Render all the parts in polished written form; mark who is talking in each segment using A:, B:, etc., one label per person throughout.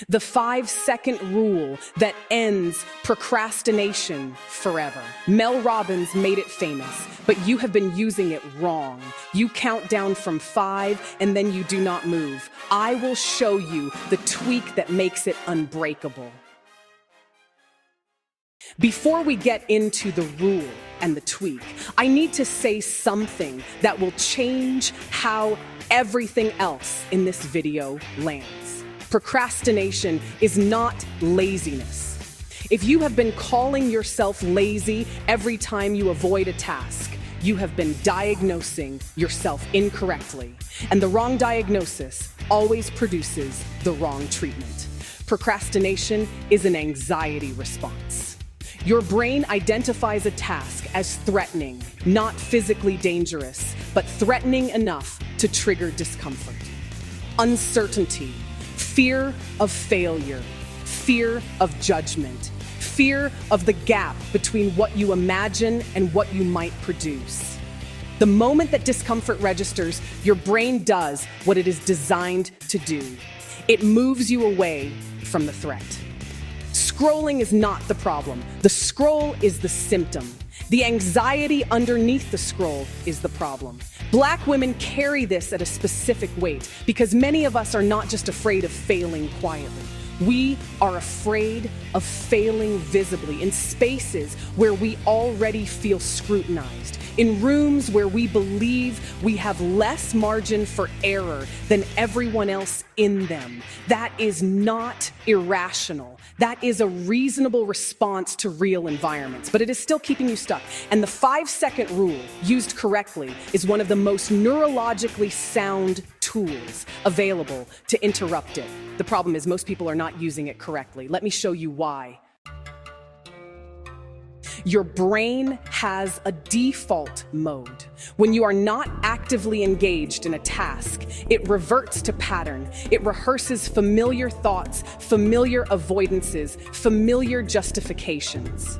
A: The 5-second rule that ends procrastination forever. Melrobbins made it famous, but you have been using it wrong. You count down from 5 and then you do not move. I will show you the tweak that makes it unbreakable. Before we get into the rule and the tweak, I need to say something that will change how everything else in this video lands. Procrastination is not laziness. If you have been calling yourself lazy every time you avoid a task, you have been diagnosing yourself incorrectly. And the wrong diagnosis always produces the wrong treatment. Procrastination is an anxiety response. Your brain identifies a task as threatening, not physically dangerous, but threatening enough to trigger discomfort. Uncertainty, fear of failure, fear of judgment, fear of the gap between what you imagine and what you might produce. The moment that discomfort registers, your brain does what it is designed to do. It moves you away from the threat. Scrolling is not the problem. The scroll is the symptom. The anxiety underneath the scroll is the problem. Black women carry this at a specific weight because many of us are not just afraid of failing quietly. We are afraid of failing visibly in spaces where we already feel scrutinized, in rooms where we believe we have less margin for error than everyone else in them. That is not irrational. That is a reasonable response to real environments, but it is still keeping you stuck. And the 5-second rule, used correctly, is one of the most neurologically sound tools available to interrupt it. The problem is most people are not using it correctly. Let me show you why. Your brain has a default mode. When you are not actively engaged in a task, it reverts to pattern. It rehearses familiar thoughts, familiar avoidances, familiar justifications.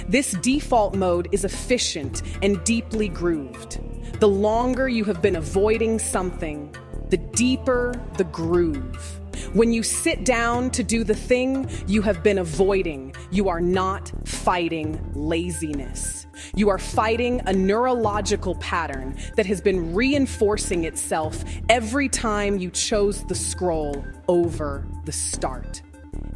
A: This default mode is efficient and deeply grooved. The longer you have been avoiding something, the deeper the groove. When you sit down to do the thing you have been avoiding, you are not fighting laziness. You are fighting a neurological pattern that has been reinforcing itself every time you chose the scroll over the start.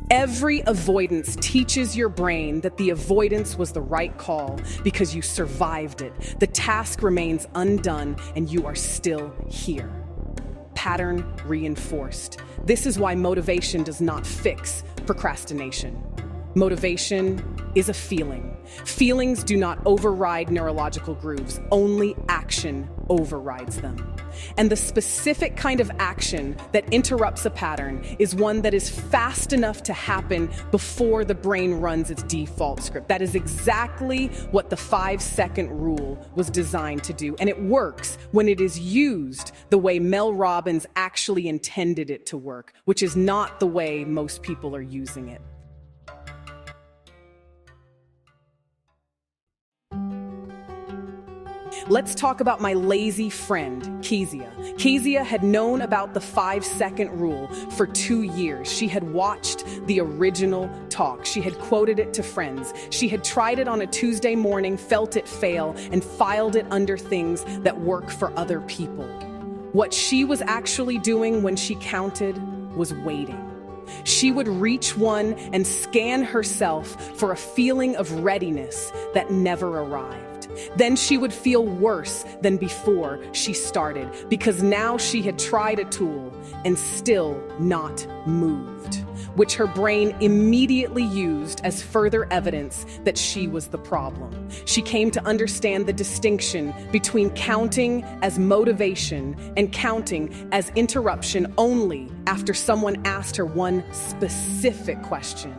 A: Every avoidance teaches your brain that the avoidance was the right call because you survived it. The task remains undone and you are still here. Pattern reinforced. This is why motivation does not fix procrastination. Motivation is a feeling. Feelings do not override neurological grooves. Only action overrides them. And the specific kind of action that interrupts a pattern is one that is fast enough to happen before the brain runs its default script. That is exactly what the 5-second rule was designed to do. And it works when it is used the way Melrobbins actually intended it to work, which is not the way most people are using it. Let's talk about my lazy friend, Kezia. Kezia had known about the 5-second rule for 2 years. She had watched the original talk. She had quoted it to friends. She had tried it on a Tuesday morning, felt it fail, and filed it under things that work for other people. What she was actually doing when she counted was waiting. She would reach one and scan herself for a feeling of readiness that never arrived. Then she would feel worse than before she started because now she had tried a tool and still not moved, which her brain immediately used as further evidence that she was the problem. She came to understand the distinction between counting as motivation and counting as interruption only after someone asked her one specific question.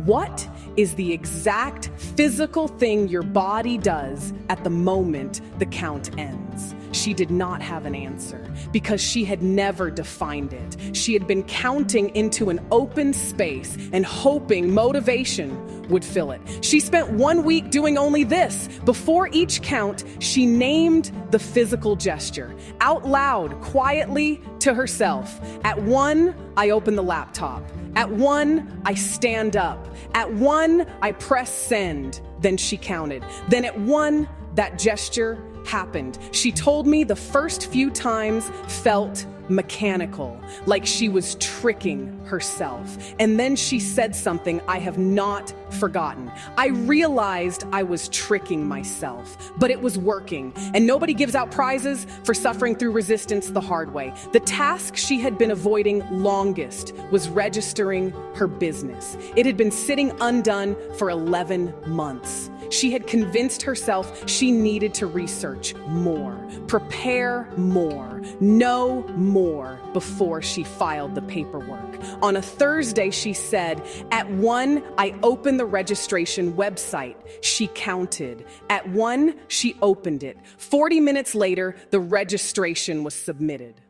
A: What is the exact physical thing your body does at the moment the count ends? She did not have an answer because she had never defined it. She had been counting into an open space and hoping motivation would fill it. She spent 1 week doing only this. Before each count, she named the physical gesture out loud, quietly to herself. At 1, I open the laptop. At 1, I stand up. At 1, I press send. Then she counted. Then at 1, that gesture happened. She told me the first few times felt mechanical, like she was tricking herself. And then she said something I have not forgotten. I realized I was tricking myself, but it was working. And nobody gives out prizes for suffering through resistance the hard way. The task she had been avoiding longest was registering her business. It had been sitting undone for 11 months. She had convinced herself she needed to research more, prepare more, know more before she filed the paperwork. On a Thursday, she said, at 1, I opened the registration website. She counted. At 1, she opened it. 40 minutes later, the registration was submitted.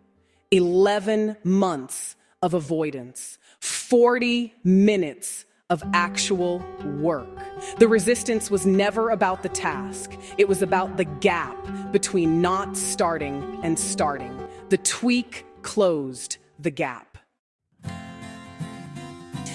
A: 11 months of avoidance, 40 minutes of actual work. The resistance was never about the task. It was about the gap between not starting and starting. The tweak closed the gap.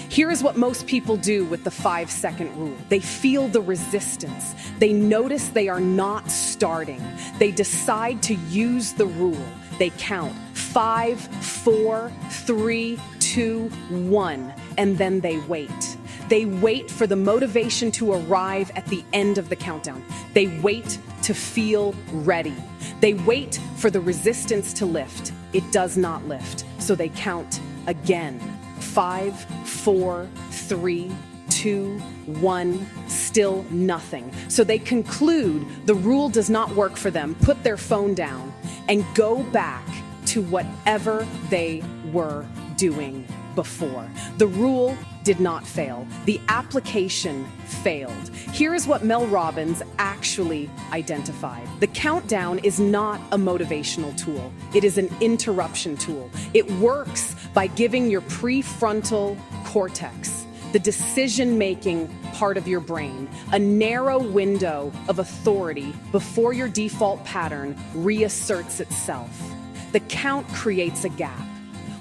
A: Here is what most people do with the 5-second rule. They feel the resistance. They notice they are not starting. They decide to use the rule. They count 5, 4, 3, 2, 1, and then they wait. They wait for the motivation to arrive at the end of the countdown. They wait to feel ready. They wait for the resistance to lift. It does not lift, so they count again. 5, 4, 3, 2, 1, still nothing. So they conclude the rule does not work for them, put their phone down, and go back to whatever they were doing before. The rule did not fail. The application failed. Here is what Melrobbins actually identified. The countdown is not a motivational tool. It is an interruption tool. It works by giving your prefrontal cortex, the decision-making part of your brain, a narrow window of authority before your default pattern reasserts itself. The count creates a gap.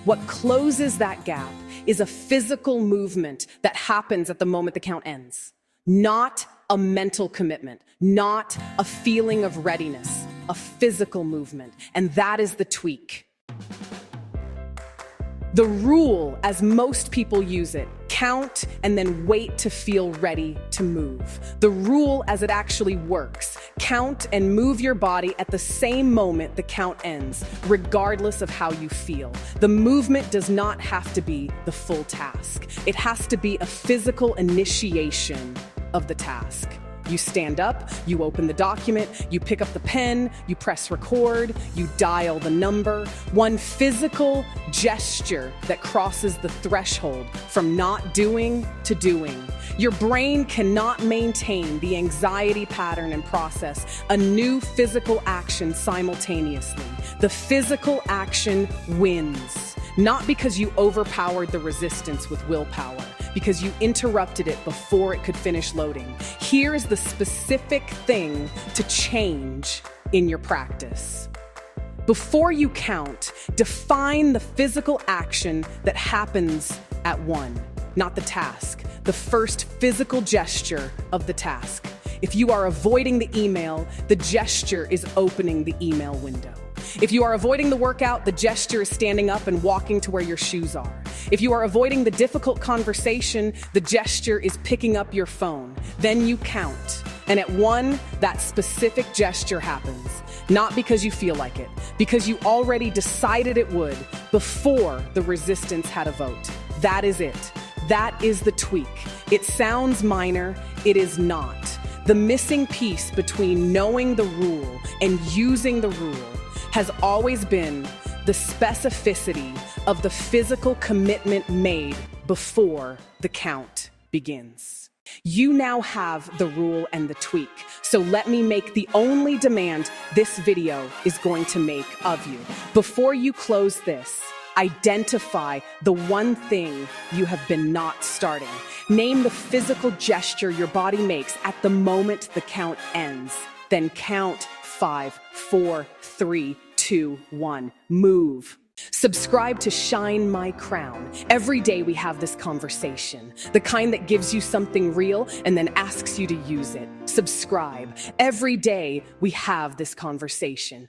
A: What closes that gap is a physical movement that happens at the moment the count ends. Not a mental commitment, not a feeling of readiness, a physical movement. And that is the tweak. The rule, as most people use it, count and then wait to feel ready to move. The rule as it actually works, count and move your body at the same moment the count ends, regardless of how you feel. The movement does not have to be the full task. It has to be a physical initiation of the task. You stand up, you open the document, you pick up the pen, you press record, you dial the number. One physical gesture that crosses the threshold from not doing to doing. Your brain cannot maintain the anxiety pattern and process a new physical action simultaneously. The physical action wins, not because you overpowered the resistance with willpower, because you interrupted it before it could finish loading. Here's the specific thing to change in your practice. Before you count, define the physical action that happens at 1, not the task, the first physical gesture of the task. If you are avoiding the email, the gesture is opening the email window. If you are avoiding the workout, the gesture is standing up and walking to where your shoes are. If you are avoiding the difficult conversation, the gesture is picking up your phone. Then you count. And at 1, that specific gesture happens. Not because you feel like it, because you already decided it would before the resistance had a vote. That is it. That is the tweak. It sounds minor, it is not. The missing piece between knowing the rule and using the rule has always been the specificity of the physical commitment made before the count begins. You now have the rule and the tweak. So let me make the only demand this video is going to make of you. Before you close this, identify the one thing you have been not starting. Name the physical gesture your body makes at the moment the count ends. Then count 5, 4, 3, 2, 1. Move. Subscribe to Shine My Crown. Every day we have this conversation, the kind that gives you something real and then asks you to use it. Subscribe. Every day we have this conversation.